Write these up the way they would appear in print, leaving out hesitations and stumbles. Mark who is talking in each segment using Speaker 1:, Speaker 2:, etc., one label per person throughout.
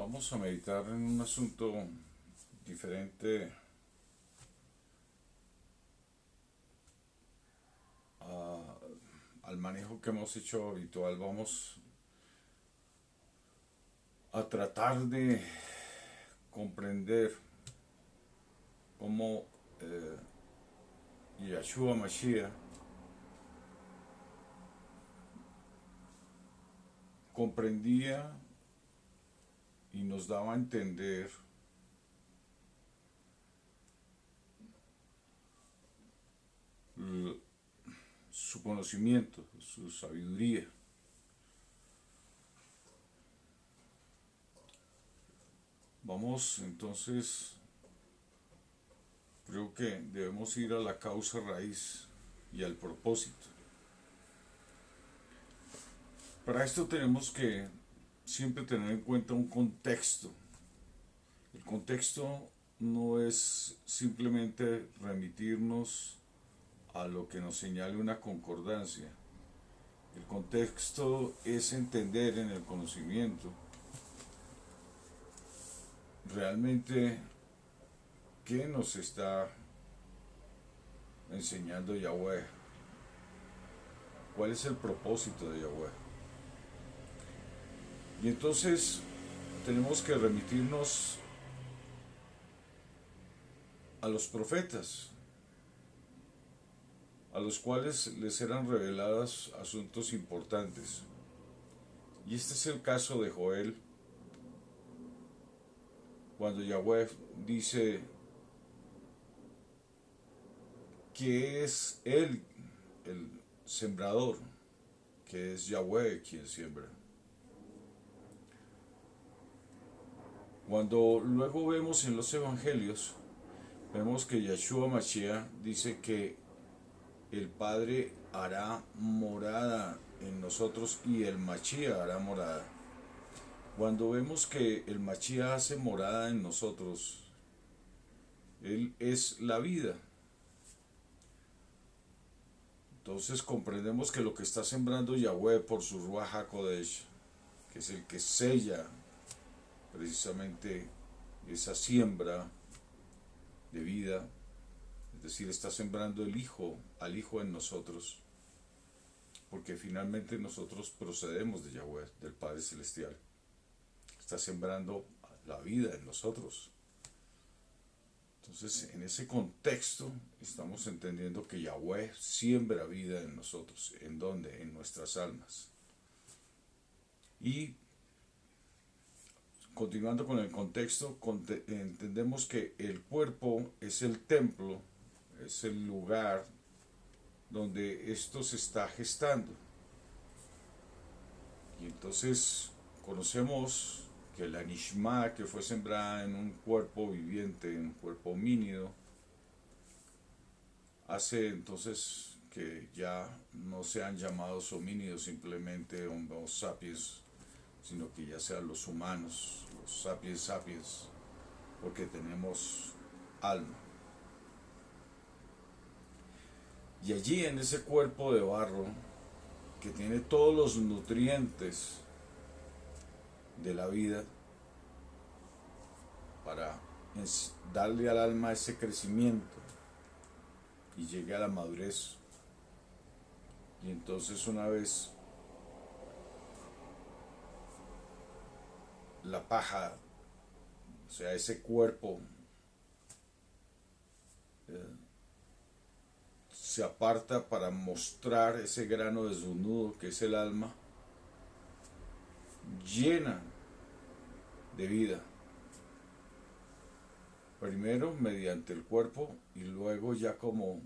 Speaker 1: Vamos a meditar en un asunto diferente al manejo que hemos hecho habitual. Vamos a tratar de comprender cómo Yahshua Mashiach comprendía y nos daba a entender su conocimiento, su sabiduría. Vamos entonces, creo que debemos ir a la causa raíz y al propósito. Para esto tenemos que siempre tener en cuenta un contexto. El contexto no es simplemente remitirnos a lo que nos señale una concordancia. El contexto es entender en el conocimiento realmente qué nos está enseñando Yahweh, cuál es el propósito de Yahweh. Y entonces tenemos que remitirnos a los profetas, a los cuales les eran revelados asuntos importantes. Y este es el caso de Joel, cuando Yahweh dice que es él el sembrador, que es Yahweh quien siembra. Cuando luego vemos en los evangelios, vemos que Yahshua Mashiach dice que el Padre hará morada en nosotros y el Mashiach hará morada. Cuando vemos que el Mashiach hace morada en nosotros, Él es la vida. Entonces comprendemos que lo que está sembrando Yahweh por su Ruach HaKodesh, que es el que sella precisamente esa siembra de vida, es decir, está sembrando el Hijo, al Hijo en nosotros, porque finalmente nosotros procedemos de Yahweh, del Padre Celestial. Está sembrando la vida en nosotros. Entonces, en ese contexto, estamos entendiendo que Yahweh siembra vida en nosotros. ¿En dónde? En nuestras almas. Y continuando con el contexto, entendemos que el cuerpo es el templo, es el lugar donde esto se está gestando. Y entonces conocemos que la Nishma, que fue sembrada en un cuerpo viviente, en un cuerpo homínido, hace entonces que ya no sean llamados homínidos simplemente Homo sapiens, sino que ya sean los humanos, los sapiens sapiens, porque tenemos alma. Y allí en ese cuerpo de barro, que tiene todos los nutrientes de la vida, para darle al alma ese crecimiento y llegue a la madurez. Y entonces una vez la paja, o sea, ese cuerpo se aparta para mostrar ese grano desnudo que es el alma, llena de vida. Primero mediante el cuerpo y luego ya como,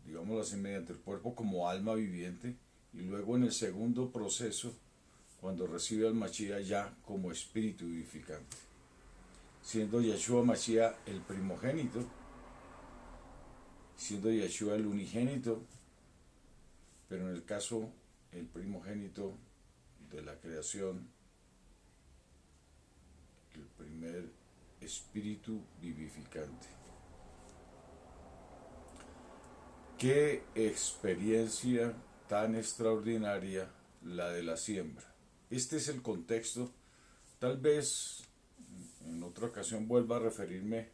Speaker 1: digámoslo así, mediante el cuerpo como alma viviente, y luego en el segundo proceso, cuando recibe al Mashiach ya como espíritu vivificante, siendo Yahshua Mashiach el primogénito, siendo Yahshua el unigénito, pero en el caso el primogénito de la creación, el primer espíritu vivificante. Qué experiencia tan extraordinaria la de la siembra. Este es el contexto. Tal vez otra ocasión vuelva a referirme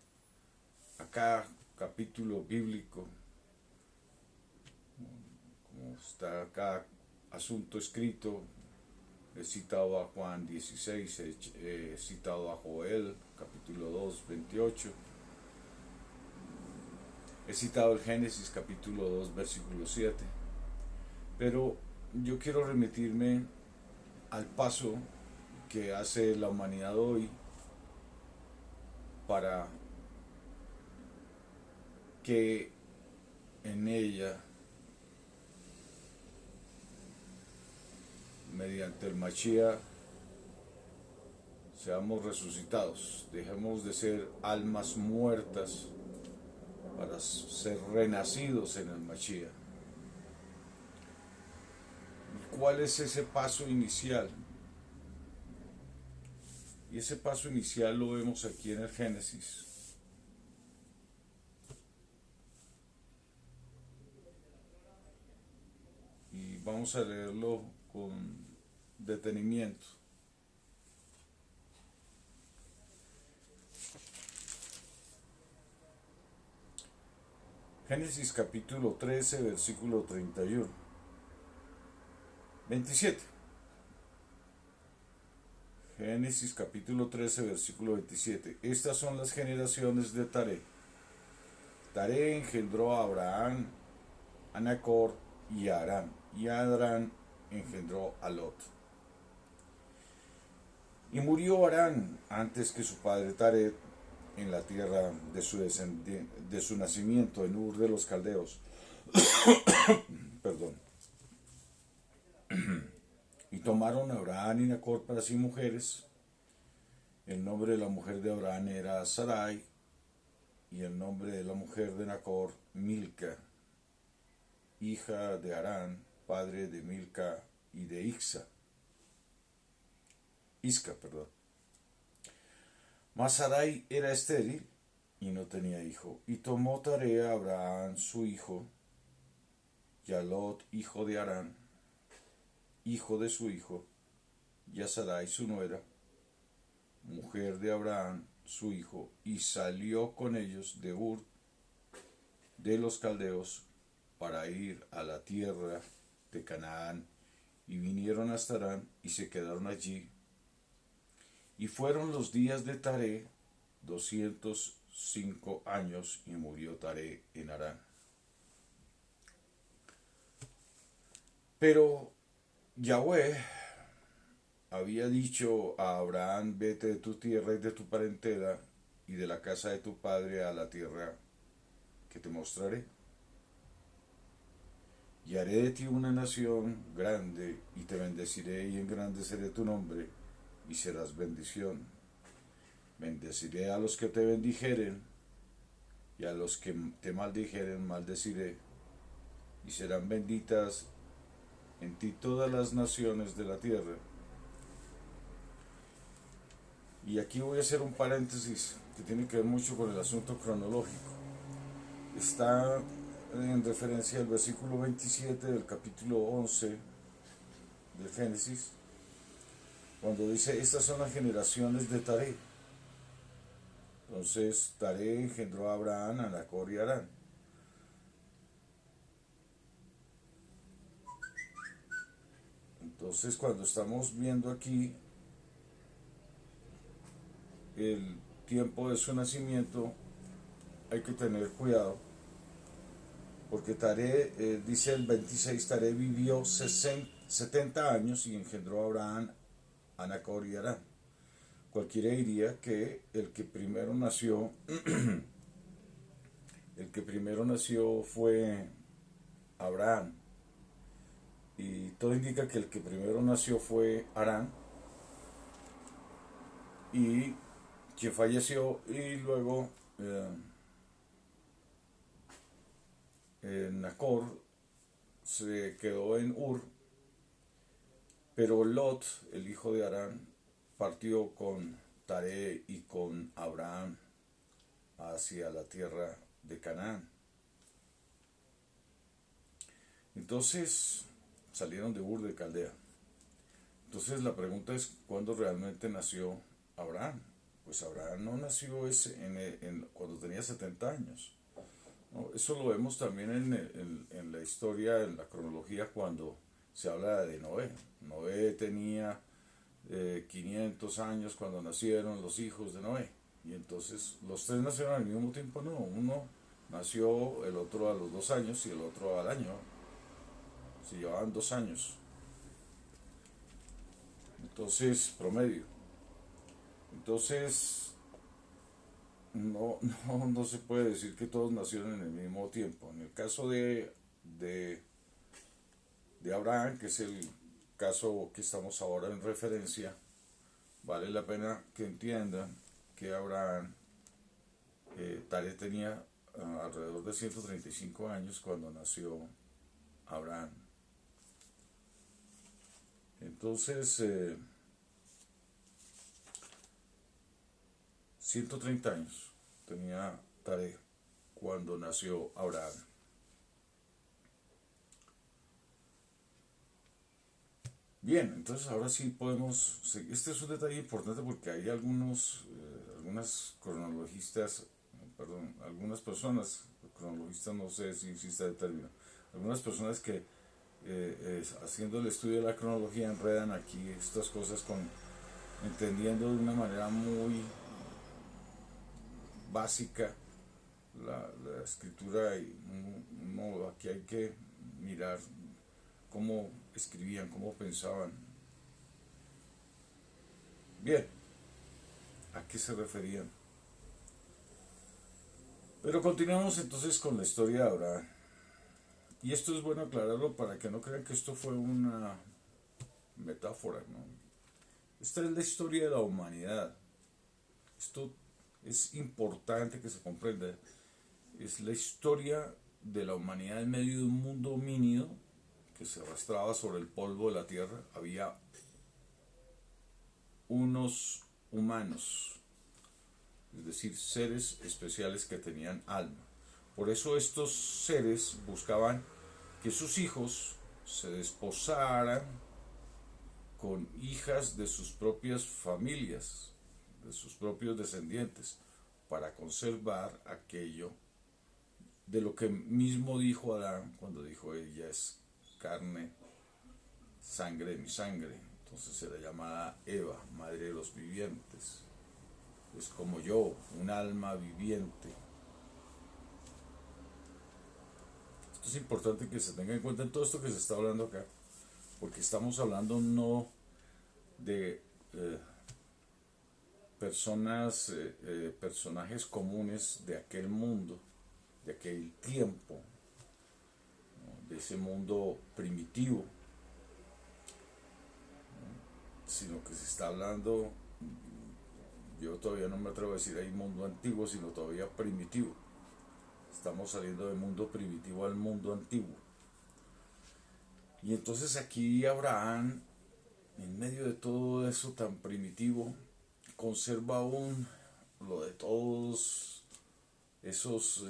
Speaker 1: a cada capítulo bíblico, como está cada asunto escrito. He citado a Juan 16, he citado a Joel, capítulo 2, 28. He citado el Génesis, capítulo 2, versículo 7. Pero yo quiero remitirme al paso que hace la humanidad hoy para que en ella, mediante el Mashiach, seamos resucitados, dejemos de ser almas muertas para ser renacidos en el Mashiach. ¿Cuál es ese paso inicial? Y ese paso inicial lo vemos aquí en el Génesis. Y vamos a leerlo con detenimiento. Génesis capítulo 13, versículo 31. 27. Génesis capítulo 13, versículo 27. Estas son las generaciones de Taré. Taré engendró a Abraham, a Nacor y a Harán. Y a Harán engendró a Lot. Y murió Harán antes que su padre Taré en la tierra de su nacimiento, en Ur de los Caldeos. Perdón. Y tomaron a Abraham y Nacor para sí mujeres. El nombre de la mujer de Abraham era Sarai, y el nombre de la mujer de Nacor, Milca, hija de Harán, padre de Milca y de Isca. Mas Sarai era estéril y no tenía hijo. Y tomó Taré a Abraham su hijo, y a Lot, hijo de Harán, hijo de su hijo, y a Sarai su nuera, mujer de Abraham su hijo, y salió con ellos de Ur de los Caldeos para ir a la tierra de Canaán, y vinieron hasta Harán y se quedaron allí. Y fueron los días de Taré 205 años, y murió Taré en Harán. Pero Yahweh había dicho a Abraham: vete de tu tierra y de tu parentela y de la casa de tu padre a la tierra que te mostraré. Y haré de ti una nación grande, y te bendeciré y engrandeceré tu nombre, y serás bendición. Bendeciré a los que te bendijeren, y a los que te maldijeren maldeciré, y serán benditas en ti todas las naciones de la tierra. Y aquí voy a hacer un paréntesis que tiene que ver mucho con el asunto cronológico. Está en referencia al versículo 27 del capítulo 11 del Génesis, cuando dice: estas son las generaciones de Taré. Entonces Taré engendró a Abraham, a Nacor y a Harán. Entonces, cuando estamos viendo aquí el tiempo de su nacimiento, hay que tener cuidado, porque Taré, dice el 26, Taré vivió 70 años y engendró a Abraham, a Nacor y a Harán. Cualquiera diría que el que primero nació fue Abraham, y todo indica que el que primero nació fue Harán, y quien falleció, y luego Nacor se quedó en Ur, pero Lot, el hijo de Harán, partió con Taré y con Abraham hacia la tierra de Canaán. Entonces salieron de Ur de Caldea. Entonces la pregunta es: ¿cuándo realmente nació Abraham? pues Abraham no nació cuando tenía 70 años. ¿No? Eso lo vemos también en la historia, en la cronología, cuando se habla de Noé. Noé tenía 500 años cuando nacieron los hijos de Noé. Y entonces los tres nacieron al mismo tiempo, no. Uno nació, el otro a los 2 años y el otro al año. Se llevaban 2 años. Entonces, promedio. Entonces, no se puede decir que todos nacieron en el mismo tiempo. En el caso de, de Abraham, que es el caso que estamos ahora en referencia, vale la pena que entiendan que Abraham, Taré tenía alrededor de 135 años cuando nació Abraham. Entonces, 130 años tenía Taré cuando nació Abraham. Bien, entonces ahora sí podemos. Este es un detalle importante porque hay algunas cronologistas, perdón, algunas personas, cronologistas no sé si existe el término, algunas personas que haciendo el estudio de la cronología enredan aquí estas cosas entendiendo de una manera muy básica la escritura y no, aquí hay que mirar cómo escribían, cómo pensaban. Bien, ¿a qué se referían? Pero continuamos entonces con la historia de Abraham. Y esto es bueno aclararlo para que no crean que esto fue una metáfora, ¿no? Esta es la historia de la humanidad. Esto es importante que se comprenda. Es la historia de la humanidad en medio de un mundo homínido que se arrastraba sobre el polvo de la tierra. Había unos humanos, es decir, seres especiales que tenían alma. Por eso estos seres buscaban que sus hijos se desposaran con hijas de sus propias familias, de sus propios descendientes, para conservar aquello de lo que mismo dijo Adán cuando dijo: ella es carne, sangre de mi sangre. Entonces era llamada Eva, madre de los vivientes. Es como yo, un alma viviente. Esto es importante que se tenga en cuenta en todo esto que se está hablando acá, porque estamos hablando no de personajes comunes de aquel mundo, de aquel tiempo, ¿no? De ese mundo primitivo, ¿no? Sino que se está hablando, yo todavía no me atrevo a decir ahí mundo antiguo, sino todavía primitivo. Estamos saliendo del mundo primitivo al mundo antiguo. Y entonces aquí Abraham, en medio de todo eso tan primitivo, conserva aún lo de todos esos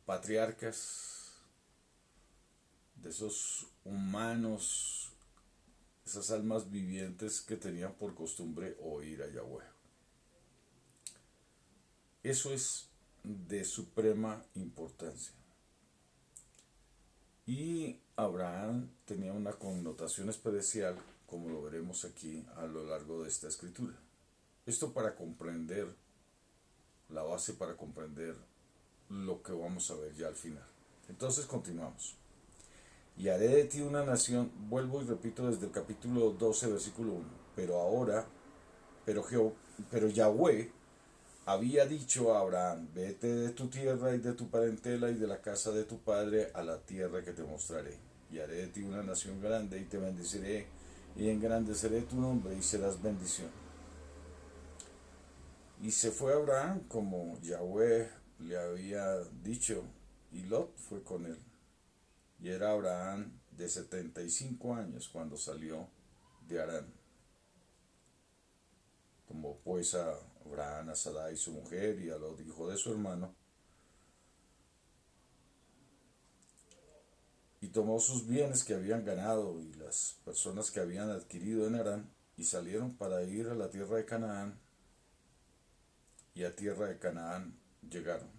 Speaker 1: patriarcas, de esos humanos, esas almas vivientes que tenían por costumbre oír a Yahweh. Eso es de suprema importancia. Y Abraham tenía una connotación especial, como lo veremos aquí a lo largo de esta escritura. Esto para comprender la base, para comprender lo que vamos a ver ya al final. Entonces continuamos. Y haré de ti una nación, vuelvo y repito desde el capítulo 12, versículo 1. Pero Yahweh había dicho a Abraham: vete de tu tierra y de tu parentela y de la casa de tu padre a la tierra que te mostraré. Y haré de ti una nación grande y te bendeciré y engrandeceré tu nombre y serás bendición. Y se fue Abraham como Yahweh le había dicho, y Lot fue con él. Y era Abraham de 75 años cuando salió de Harán. Tomó pues a Abraham a Sarai su mujer y a Lot hijo de su hermano, y tomó sus bienes que habían ganado y las personas que habían adquirido en Harán, y salieron para ir a la tierra de Canaán, y a tierra de Canaán llegaron.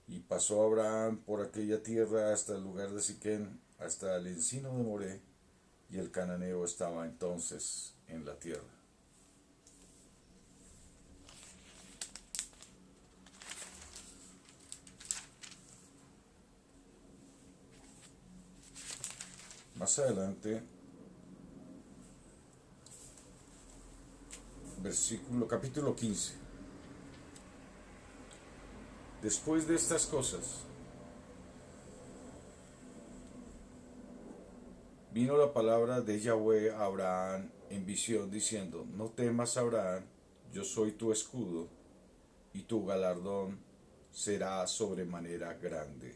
Speaker 1: Y pasó Abraham por aquella tierra hasta el lugar de Siquén, hasta el encino de Moré, y el cananeo estaba entonces en la tierra. Más adelante, capítulo 15. Después de estas cosas, vino la palabra de Yahweh a Abraham en visión, diciendo: no temas, Abraham, yo soy tu escudo, y tu galardón será sobremanera grande.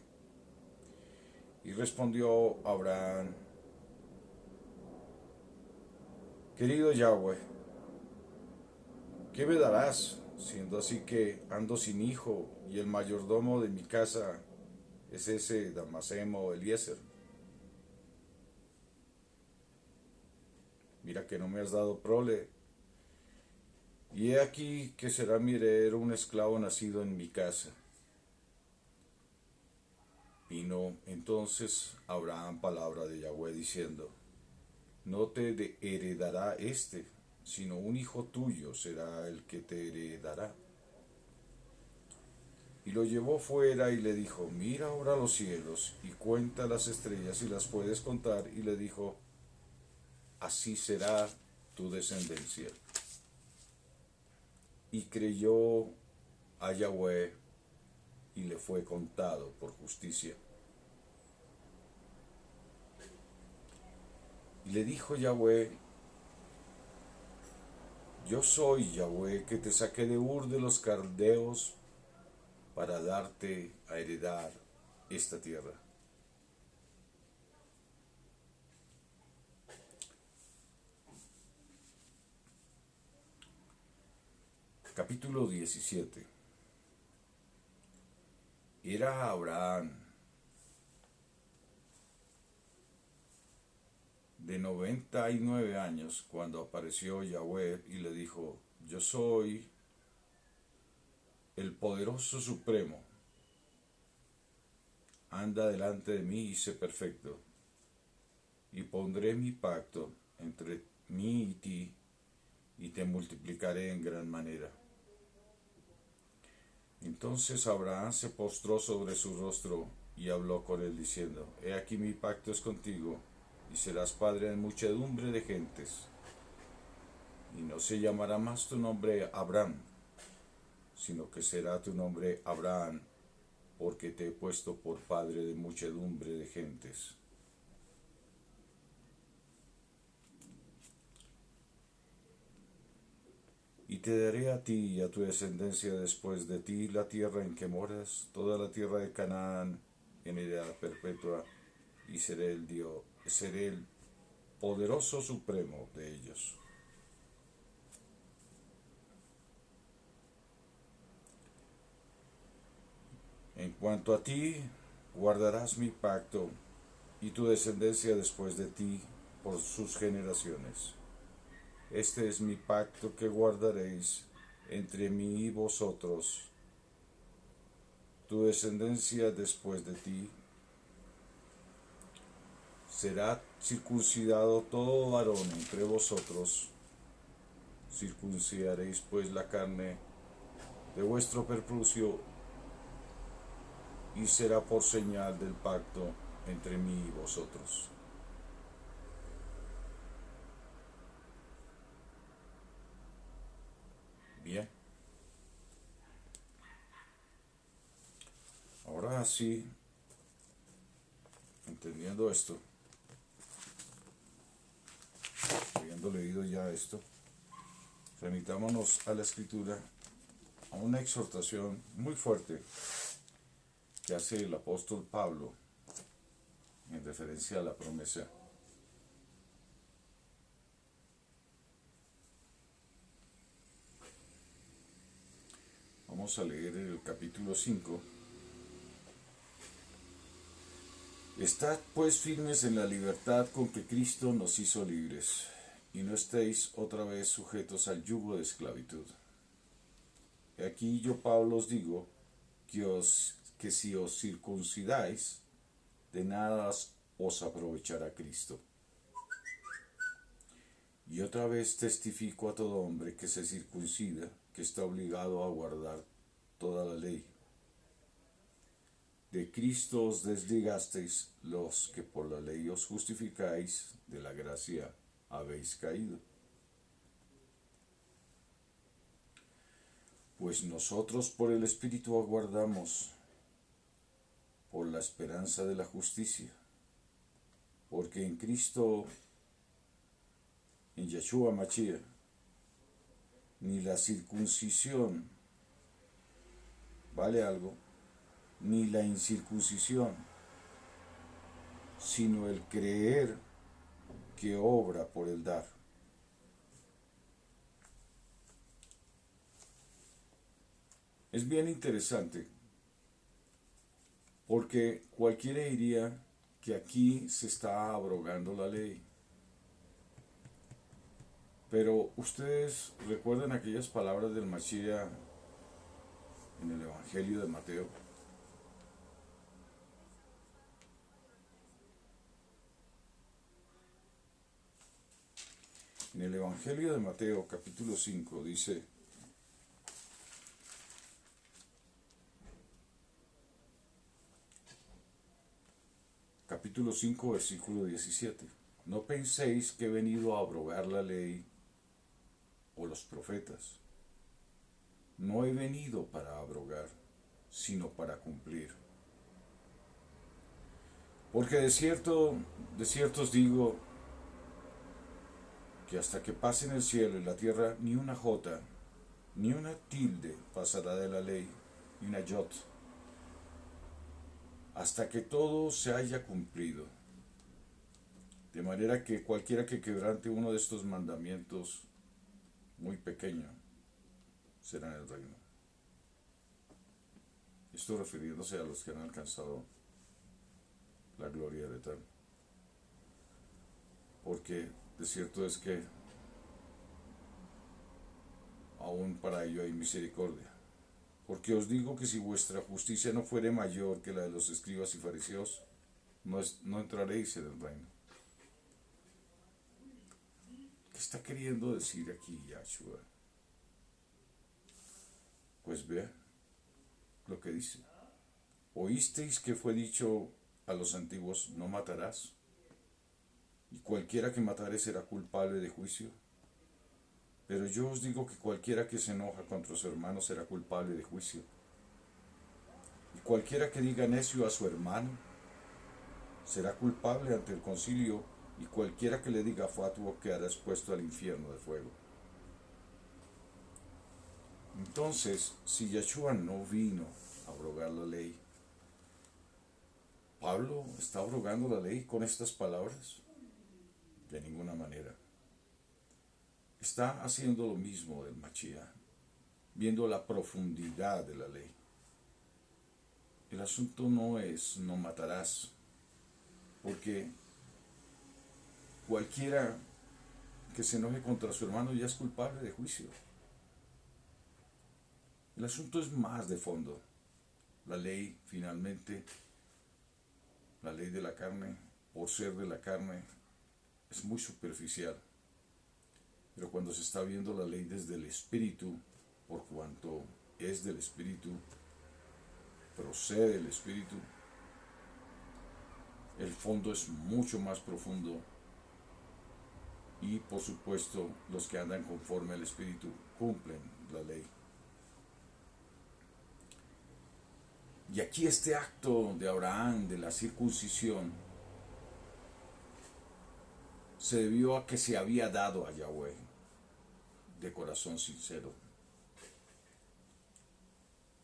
Speaker 1: Y respondió Abraham: querido Yahweh, ¿qué me darás, siendo así que ando sin hijo, y el mayordomo de mi casa es ese Damaseno Eliezer? Mira que no me has dado prole, y he aquí que será mi heredero un esclavo nacido en mi casa. Vino entonces Abraham palabra de Yahweh diciendo: no te heredará este, sino un hijo tuyo será el que te heredará. Y lo llevó fuera y le dijo: mira ahora los cielos y cuenta las estrellas si las puedes contar. Y le dijo: así será tu descendencia. Y creyó a Yahweh y le fue contado por justicia. Y le dijo Yahweh: yo soy Yahweh que te saqué de Ur de los Caldeos para darte a heredar esta tierra. Capítulo 17. Era Abraham de 99 años cuando apareció Yahweh y le dijo: yo soy el poderoso supremo, anda delante de mí y sé perfecto, y pondré mi pacto entre mí y ti, y te multiplicaré en gran manera. Entonces Abraham se postró sobre su rostro y habló con él diciendo: he aquí mi pacto es contigo, y serás padre de muchedumbre de gentes, y no se llamará más tu nombre Abraham, sino que será tu nombre Abraham, porque te he puesto por padre de muchedumbre de gentes. Y te daré a ti y a tu descendencia después de ti la tierra en que moras, toda la tierra de Canaán, en heredad perpetua, y seré el poderoso supremo de ellos. En cuanto a ti, guardarás mi pacto, y tu descendencia después de ti por sus generaciones. Este es mi pacto que guardaréis entre mí y vosotros, tu descendencia después de ti. Será circuncidado todo varón entre vosotros. Circuncidaréis pues la carne de vuestro prepucio, y será por señal del pacto entre mí y vosotros. Bien. Ahora sí, entendiendo esto, habiendo leído ya esto, remitámonos a la Escritura, a una exhortación muy fuerte que hace el apóstol Pablo en referencia a la promesa. Vamos a leer el capítulo 5. Estad pues firmes en la libertad con que Cristo nos hizo libres, y no estéis otra vez sujetos al yugo de esclavitud. Y aquí yo, Pablo, os digo que si os circuncidáis, de nada os aprovechará Cristo. Y otra vez testifico a todo hombre que se circuncida, que está obligado a guardar toda la ley. De Cristo os desligasteis los que por la ley os justificáis, de la gracia habéis caído. Pues nosotros por el Espíritu aguardamos por la esperanza de la justicia, porque en Cristo, en Yeshua Mashiach, ni la circuncisión vale algo, ni la incircuncisión, sino el creer que obra por el dar. Es bien interesante, porque cualquiera diría que aquí se está abrogando la ley. Pero ustedes recuerdan aquellas palabras del Mashiach en el Evangelio de Mateo. En el Evangelio de Mateo, capítulo 5, dice: capítulo 5, versículo 17. No penséis que he venido a abrogar la ley o los profetas. No he venido para abrogar, sino para cumplir. Porque de cierto os digo que hasta que pasen el cielo y la tierra, ni una jota, ni una tilde pasará de la ley, ni una yot, hasta que todo se haya cumplido. De manera que cualquiera que quebrante uno de estos mandamientos muy pequeño será en el reino. Esto refiriéndose a los que han alcanzado la gloria del Eterno. Porque de cierto es que aún para ello hay misericordia. Porque os digo que si vuestra justicia no fuere mayor que la de los escribas y fariseos, no entraréis en el reino. ¿Qué está queriendo decir aquí Yahshua? Pues vea lo que dice. Oísteis que fue dicho a los antiguos: no matarás, y cualquiera que matare será culpable de juicio. Pero yo os digo que cualquiera que se enoja contra su hermano será culpable de juicio. Y cualquiera que diga necio a su hermano será culpable ante el concilio, y cualquiera que le diga fatuo quedará expuesto al infierno de fuego. Entonces, si Yeshua no vino a abrogar la ley, ¿Pablo está abrogando la ley con estas palabras? De ninguna manera. Está haciendo lo mismo del Mashiach, viendo la profundidad de la ley. El asunto no es no matarás, porque cualquiera que se enoje contra su hermano ya es culpable de juicio. El asunto es más de fondo. La ley, finalmente, la ley de la carne, por ser de la carne, es muy superficial. Pero cuando se está viendo la ley desde el Espíritu, por cuanto es del Espíritu, procede del Espíritu, el fondo es mucho más profundo. Y por supuesto, los que andan conforme al Espíritu cumplen la ley. Y aquí este acto de Abraham, de la circuncisión, se debió a que se había dado a Yahweh de corazón sincero.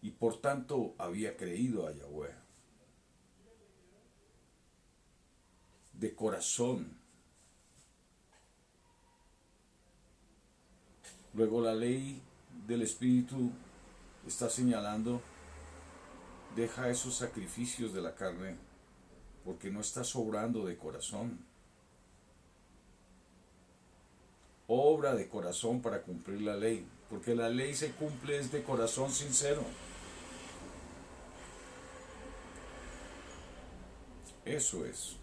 Speaker 1: Y por tanto había creído a Yahweh de corazón. Luego la ley del Espíritu está señalando: deja esos sacrificios de la carne, porque no estás obrando de corazón. obra de corazón para cumplir la ley, porque la ley se cumple es de corazón sincero. Eso es.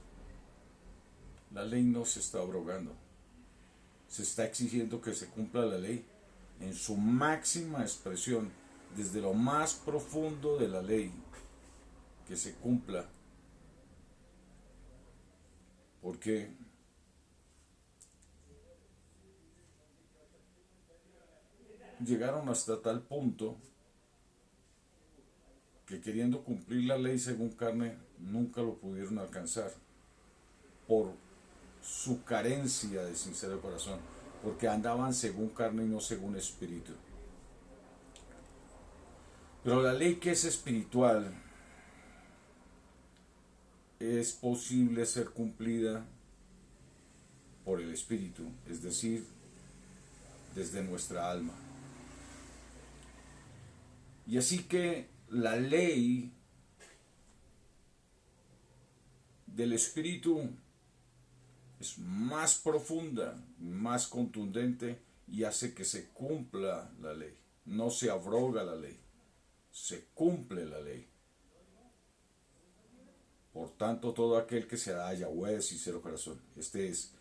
Speaker 1: La ley no se está abrogando. Se está exigiendo que se cumpla la ley en su máxima expresión, desde lo más profundo de la ley, que se cumpla. Porque llegaron hasta tal punto que queriendo cumplir la ley según carne, nunca lo pudieron alcanzar por su carencia de sincero corazón, porque andaban según carne y no según espíritu. Pero la ley que es espiritual es posible ser cumplida por el espíritu, es decir, desde nuestra alma. Y así que la ley del espíritu es más profunda, más contundente y hace que se cumpla la ley. No se abroga la ley, se cumple la ley. Por tanto, todo aquel que se da a Yahweh de sincero corazón, este es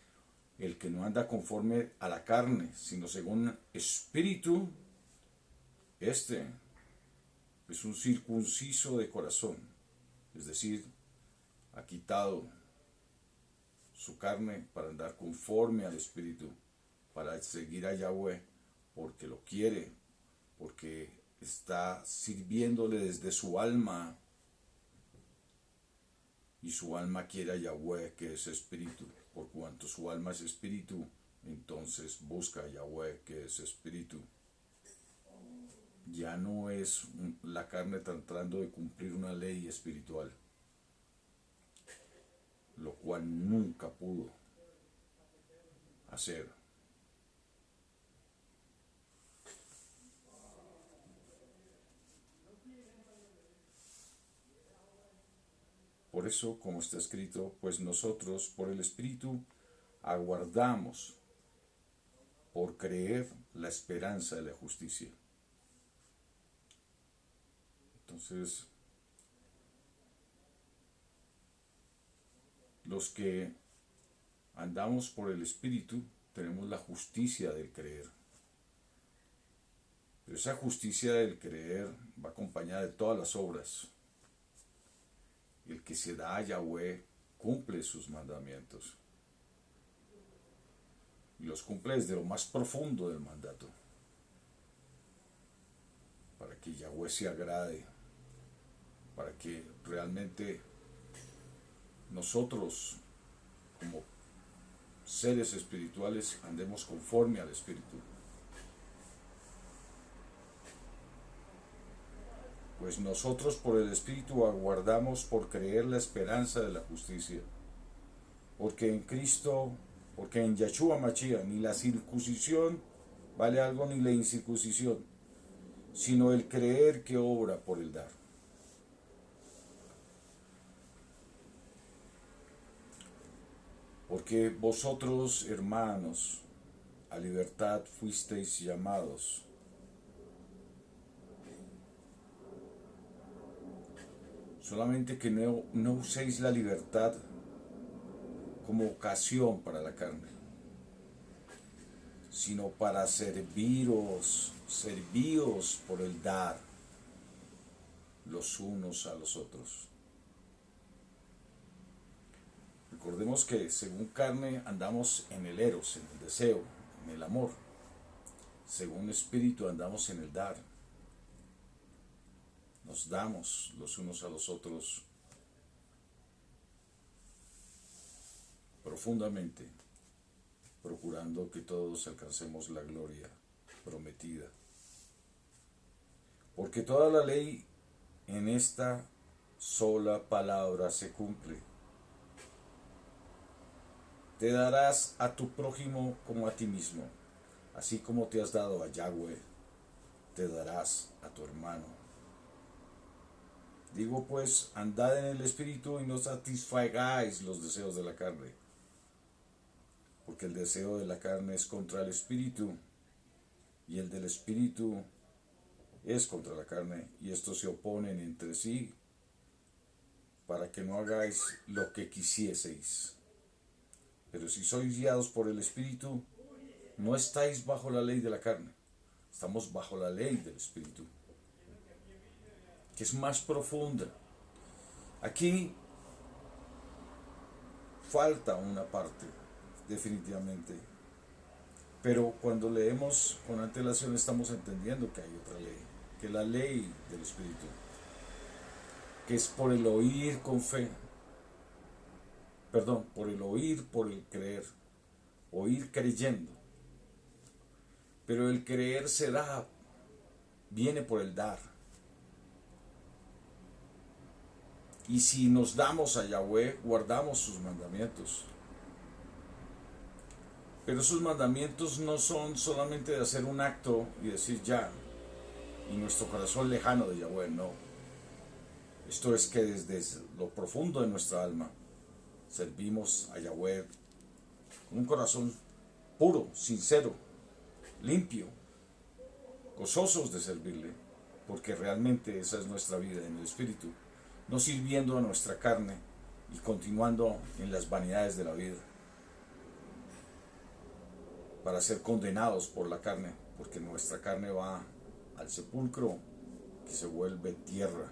Speaker 1: el que no anda conforme a la carne, sino según espíritu, este es un circunciso de corazón, es decir, ha quitado su carne para andar conforme al espíritu, para seguir a Yahweh, porque lo quiere, porque está sirviéndole desde su alma, y su alma quiere a Yahweh, que es espíritu. Por cuanto su alma es espíritu, entonces busca a Yahweh, que es espíritu. Ya no es la carne tratando de cumplir una ley espiritual, lo cual nunca pudo hacer. Por eso, como está escrito, pues nosotros por el Espíritu aguardamos por creer la esperanza de la justicia. Entonces, los que andamos por el Espíritu tenemos la justicia del creer. Pero esa justicia del creer va acompañada de todas las obras. El que se da a Yahweh cumple sus mandamientos. Y los cumple desde lo más profundo del mandato. Para que Yahweh se agrade. Para que realmente nosotros, como seres espirituales, andemos conforme al Espíritu. Pues nosotros por el Espíritu aguardamos por creer la esperanza de la justicia. Porque en Yahshua Mashiach ni la circuncisión vale algo ni la incircuncisión, sino el creer que obra por el dar. Porque vosotros, hermanos, a libertad fuisteis llamados. Solamente que no uséis la libertad como ocasión para la carne, sino para serviros por el dar los unos a los otros. Recordemos que según carne andamos en el eros, en el deseo, en el amor. Según espíritu andamos en el dar. Nos damos los unos a los otros profundamente, procurando que todos alcancemos la gloria prometida. Porque toda la ley en esta sola palabra se cumple. Te darás a tu prójimo como a ti mismo, así como te has dado a Yahweh, te darás a tu hermano. Digo pues, andad en el Espíritu y no satisfagáis los deseos de la carne, porque el deseo de la carne es contra el espíritu, y el del espíritu es contra la carne, y estos se oponen entre sí, para que no hagáis lo que quisieseis. Pero si sois guiados por el espíritu, no estáis bajo la ley de la carne, estamos bajo la ley del espíritu, que es más profunda. Aquí falta una parte, definitivamente, pero cuando leemos con antelación estamos entendiendo que hay otra ley, que es la ley del espíritu, que es por el oír con fe, perdón, por el oír, por el creer, oír creyendo, pero el creer se da, viene por el dar. Y si nos damos a Yahweh, guardamos sus mandamientos. Pero esos mandamientos no son solamente de hacer un acto y decir ya, y nuestro corazón lejano de Yahweh, no. Esto es que desde lo profundo de nuestra alma servimos a Yahweh con un corazón puro, sincero, limpio, gozosos de servirle, porque realmente esa es nuestra vida en el Espíritu. No sirviendo a nuestra carne y continuando en las vanidades de la vida para ser condenados por la carne, porque nuestra carne va al sepulcro que se vuelve tierra.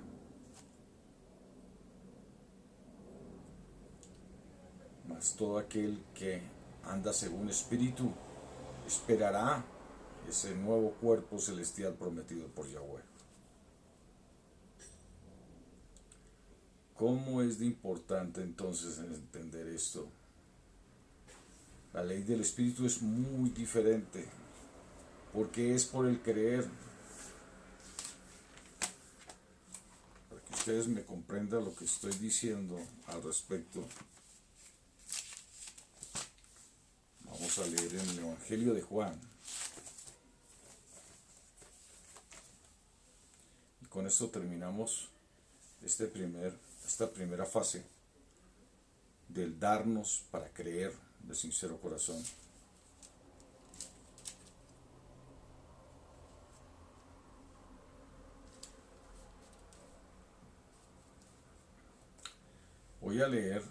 Speaker 1: Mas todo aquel que anda según Espíritu esperará ese nuevo cuerpo celestial prometido por Yahweh. ¿Cómo es de importante entonces entender esto? La ley del Espíritu es muy diferente, porque es por el creer. Para que ustedes me comprendan lo que estoy diciendo al respecto, vamos a leer en el Evangelio de Juan. Y con esto terminamos esta primera fase del darnos para creer de sincero corazón. Voy a leer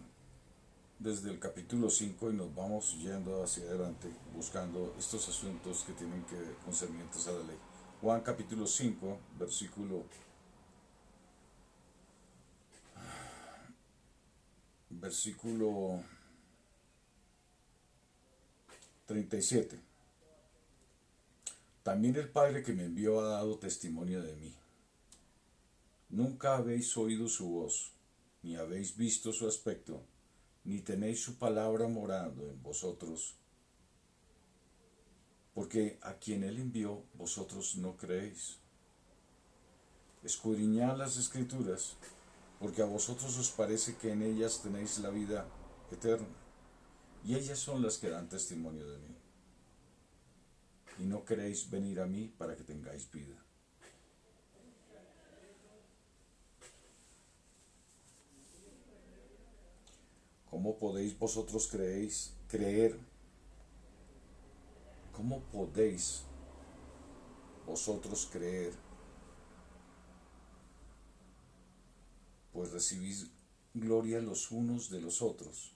Speaker 1: desde el capítulo 5 y nos vamos yendo hacia adelante buscando estos asuntos que tienen que ver concernientes a la ley. Juan capítulo 5, versículo 37. También el Padre que me envió ha dado testimonio de mí. Nunca habéis oído su voz, ni habéis visto su aspecto, ni tenéis su palabra morando en vosotros, porque a quien él envió vosotros no creéis. Escudriñad las Escrituras, porque a vosotros os parece que en ellas tenéis la vida eterna, y ellas son las que dan testimonio de mí. Y no queréis venir a mí para que tengáis vida. ¿Cómo podéis vosotros creer? ¿Cómo podéis vosotros creer? Pues recibís gloria los unos de los otros,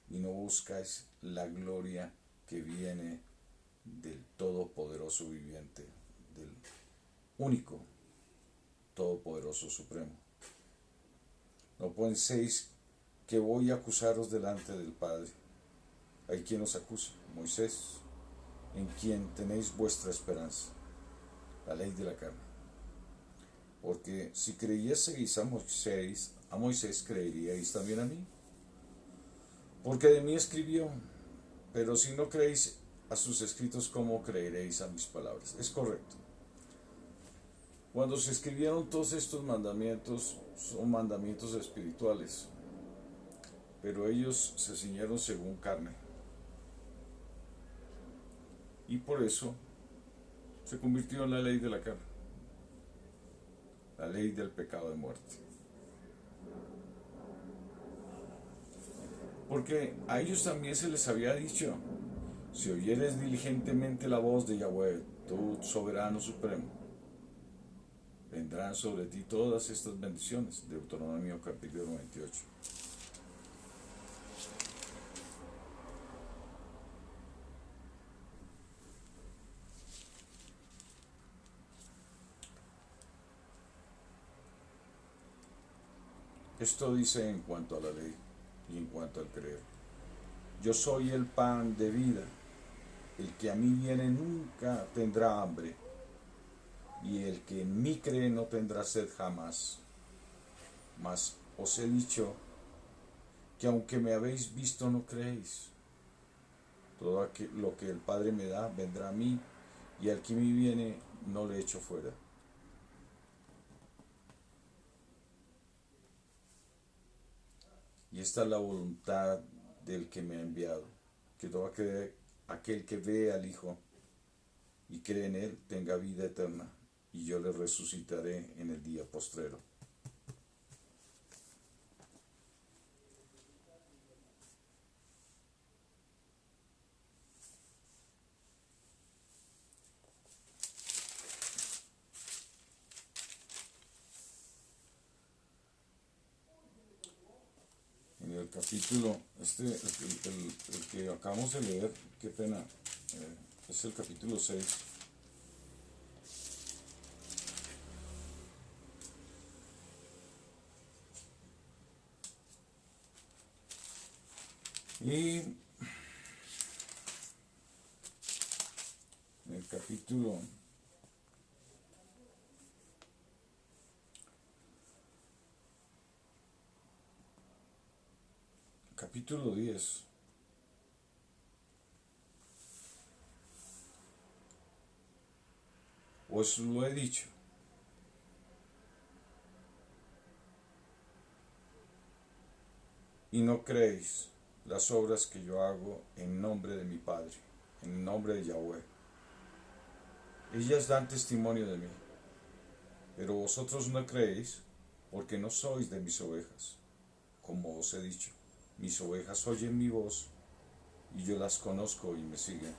Speaker 1: y no buscáis la gloria que viene del Todopoderoso viviente, del único Todopoderoso Supremo. No penséis que voy a acusaros delante del Padre. Hay quien os acusa, Moisés, en quien tenéis vuestra esperanza, la ley de la carne. Porque si creyeseis a Moisés creeríais también a mí, porque de mí escribió. Pero si no creéis a sus escritos, ¿cómo creeréis a mis palabras? Es correcto. Cuando se escribieron todos estos mandamientos, son mandamientos espirituales, pero ellos se ciñeron según carne. Y por eso se convirtió en la ley de la carne, la ley del pecado de muerte. Porque a ellos también se les había dicho, si oyeres diligentemente la voz de Yahweh, tu soberano supremo, vendrán sobre ti todas estas bendiciones. Deuteronomio capítulo 28. Esto dice en cuanto a la ley y en cuanto al creer. Yo soy el pan de vida. El que a mí viene nunca tendrá hambre, y el que en mí cree no tendrá sed jamás. Mas os he dicho que aunque me habéis visto no creéis. Todo lo que el Padre me da vendrá a mí, y al que a mí viene no le echo fuera. Y esta es la voluntad del que me ha enviado, que todo aquel que ve al Hijo y cree en Él tenga vida eterna, y yo le resucitaré en el día postrero. En el capítulo, el que acabamos de leer, qué pena, es el capítulo 6. Y en el capítulo 10, os lo he dicho, y no creéis las obras que yo hago en nombre de mi Padre, en nombre de Yahweh. Ellas dan testimonio de mí, pero vosotros no creéis porque no sois de mis ovejas. Como os he dicho, mis ovejas oyen mi voz, y yo las conozco y me siguen.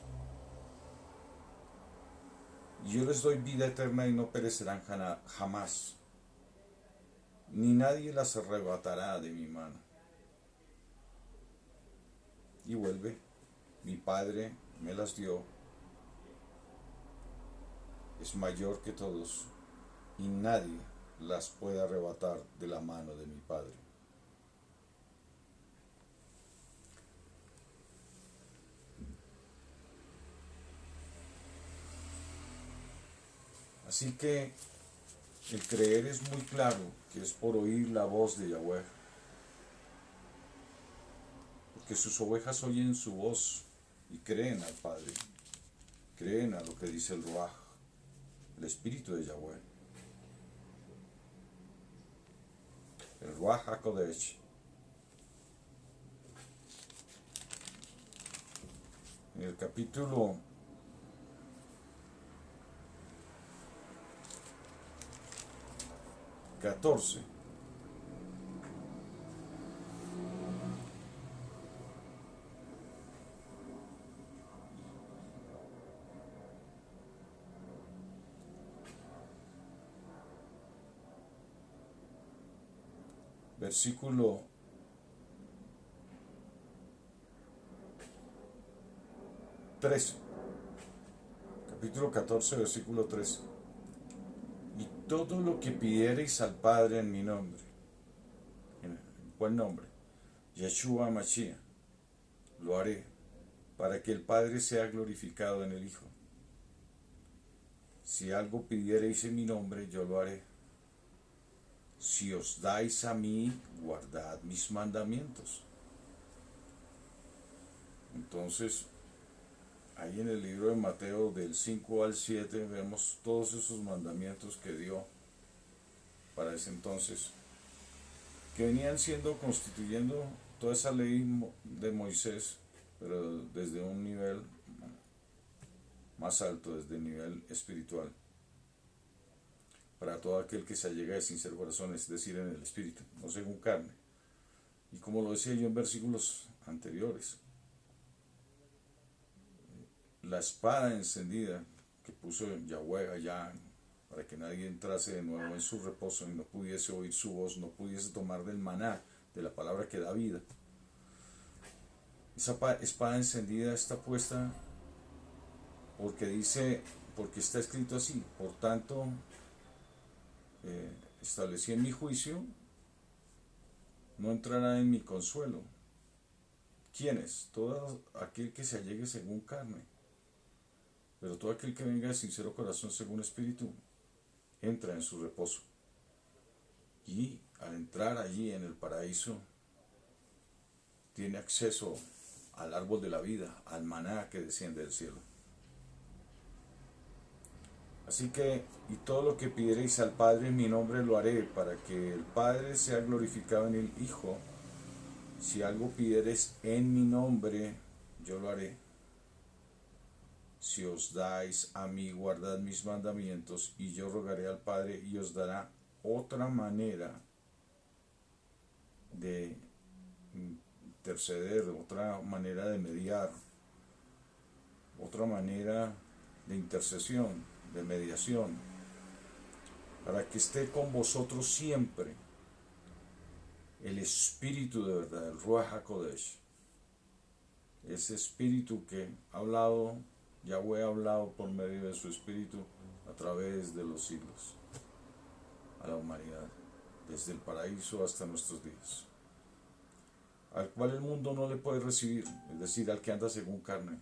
Speaker 1: Y yo les doy vida eterna y no perecerán jamás, ni nadie las arrebatará de mi mano. Y vuelve, mi Padre me las dio, es mayor que todos, y nadie las puede arrebatar de la mano de mi Padre. Así que el creer es muy claro que es por oír la voz de Yahweh, porque sus ovejas oyen su voz y creen al Padre, creen a lo que dice el Ruach, el Espíritu de Yahweh, el Ruach HaKodesh. En el capítulo 14, versículo 13, capítulo 14, versículo 13. Y todo lo que pidiereis al Padre en mi nombre, ¿en cuál nombre? Yeshua Mashiach, lo haré, para que el Padre sea glorificado en el Hijo. Si algo pidiereis en mi nombre, yo lo haré. Si os dais a mí, guardad mis mandamientos. Entonces, ahí en el libro de Mateo del 5 al 7 vemos todos esos mandamientos que dio para ese entonces, que venían constituyendo toda esa ley de Moisés, pero desde un nivel más alto, desde el nivel espiritual, para todo aquel que se allega de sincero corazón, es decir, en el espíritu, no según carne. Y como lo decía yo en versículos anteriores. La espada encendida que puso Yahweh allá para que nadie entrase de nuevo en su reposo y no pudiese oír su voz, no pudiese tomar del maná, de la palabra que da vida. Esa espada encendida está puesta porque está escrito así: por tanto, establecí en mi juicio, no entrará en mi consuelo. ¿Quién es? Todo aquel que se allegue según carne. Pero todo aquel que venga de sincero corazón según espíritu, entra en su reposo. Y al entrar allí en el paraíso, tiene acceso al árbol de la vida, al maná que desciende del cielo. Así que, y todo lo que pidiereis al Padre en mi nombre lo haré, para que el Padre sea glorificado en el Hijo. Si algo pidiereis en mi nombre, yo lo haré. Si os dais a mí, guardad mis mandamientos, y yo rogaré al Padre y os dará otra manera de interceder, otra manera de mediar, otra manera de intercesión, de mediación, para que esté con vosotros siempre el Espíritu de verdad, el Ruach HaKodesh, ese Espíritu que Yahweh ha hablado por medio de su Espíritu a través de los siglos, a la humanidad, desde el paraíso hasta nuestros días, al cual el mundo no le puede recibir, es decir, al que anda según carne,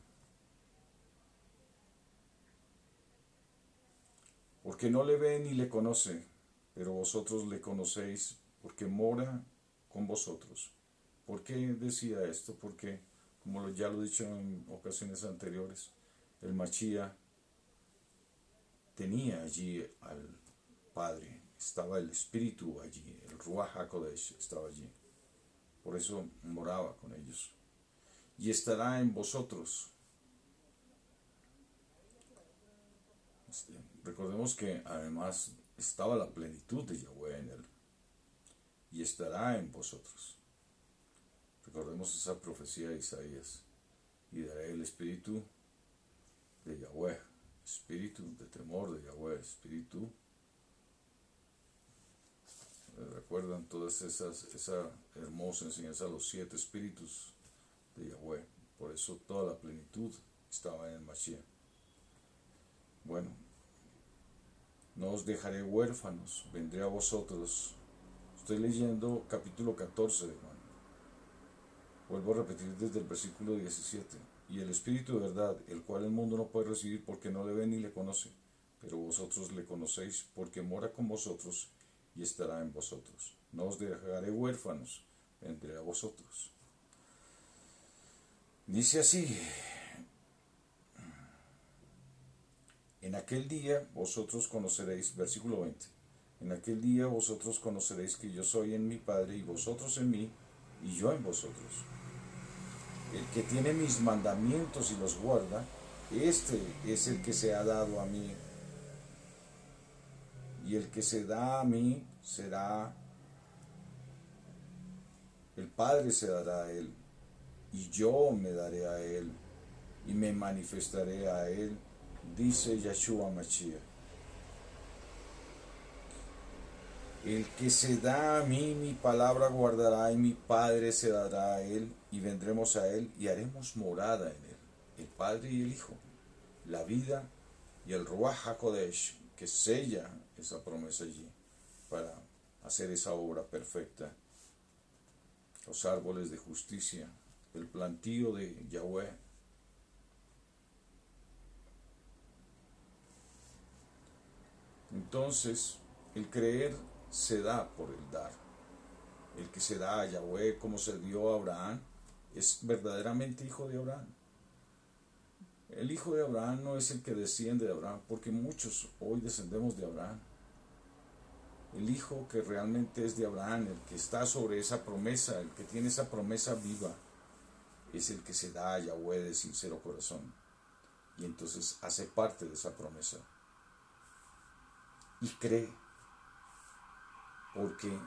Speaker 1: porque no le ve ni le conoce, pero vosotros le conocéis, porque mora con vosotros. ¿Por qué decía esto? Porque, como ya lo he dicho en ocasiones anteriores, el Mashiach tenía allí al Padre, estaba el Espíritu allí, el Ruach HaKodesh estaba allí. Por eso moraba con ellos. Y estará en vosotros. Recordemos que además estaba la plenitud de Yahweh en él. Y estará en vosotros. Recordemos esa profecía de Isaías. Y daré el espíritu de Yahweh, espíritu de temor de Yahweh, espíritu. Recuerdan todas esa hermosa enseñanza, los 7 espíritus de Yahweh. Por eso toda la plenitud estaba en el Mashiach. Bueno, no os dejaré huérfanos, vendré a vosotros. Estoy leyendo capítulo 14 de Juan. Vuelvo a repetir desde el versículo 17. Y el Espíritu de verdad, el cual el mundo no puede recibir porque no le ve ni le conoce, pero vosotros le conocéis porque mora con vosotros y estará en vosotros. No os dejaré huérfanos, vendré a vosotros. Dice así: en aquel día vosotros conoceréis, versículo 20, en aquel día vosotros conoceréis que yo soy en mi Padre y vosotros en mí y yo en vosotros. El que tiene mis mandamientos y los guarda, este es el que se ha dado a mí. Y el que se da a mí el Padre se dará a él, y yo me daré a él, y me manifestaré a él, dice Yahshua Mashiach. El que se da a mí, mi palabra guardará, y mi Padre se dará a él, y vendremos a él, y haremos morada en él, el Padre y el Hijo, la vida y el Ruach HaKodesh, que sella esa promesa allí, para hacer esa obra perfecta. Los árboles de justicia, el plantío de Yahweh. Entonces, el creer se da por el dar. El que se da a Yahweh como se dio a Abraham es verdaderamente hijo de Abraham. El hijo de Abraham no es el que desciende de Abraham, porque muchos hoy descendemos de Abraham. El hijo que realmente es de Abraham, el que está sobre esa promesa, el que tiene esa promesa viva, es el que se da a Yahweh de sincero corazón. Y entonces hace parte de esa promesa. Y cree, porque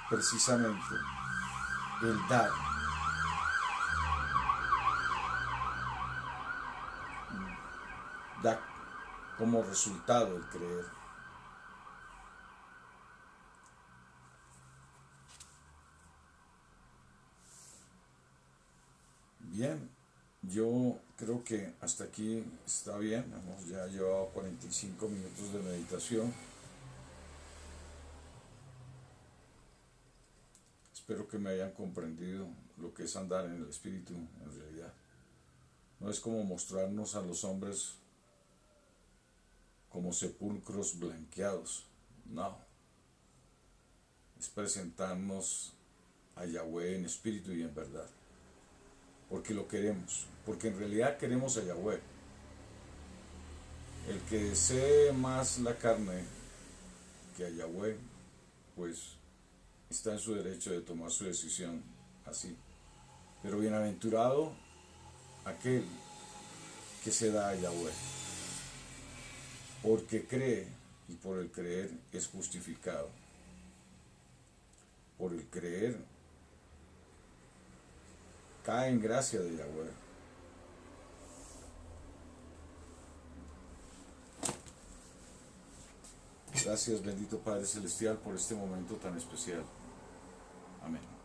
Speaker 1: precisamente el dar da como resultado el creer. Bien, yo creo que hasta aquí está bien. Hemos ya llevado 45 minutos de meditación. Espero que me hayan comprendido lo que es andar en el espíritu en realidad. No es como mostrarnos a los hombres como sepulcros blanqueados. No. Es presentarnos a Yahweh en espíritu y en verdad. Porque lo queremos. Porque en realidad queremos a Yahweh. El que desee más la carne que a Yahweh, pues está en su derecho de tomar su decisión así. Pero bienaventurado aquel que se da a Yahweh, porque cree, y por el creer es justificado. Por el creer cae en gracia de Yahweh. Gracias, bendito Padre Celestial, por este momento tan especial. Amén.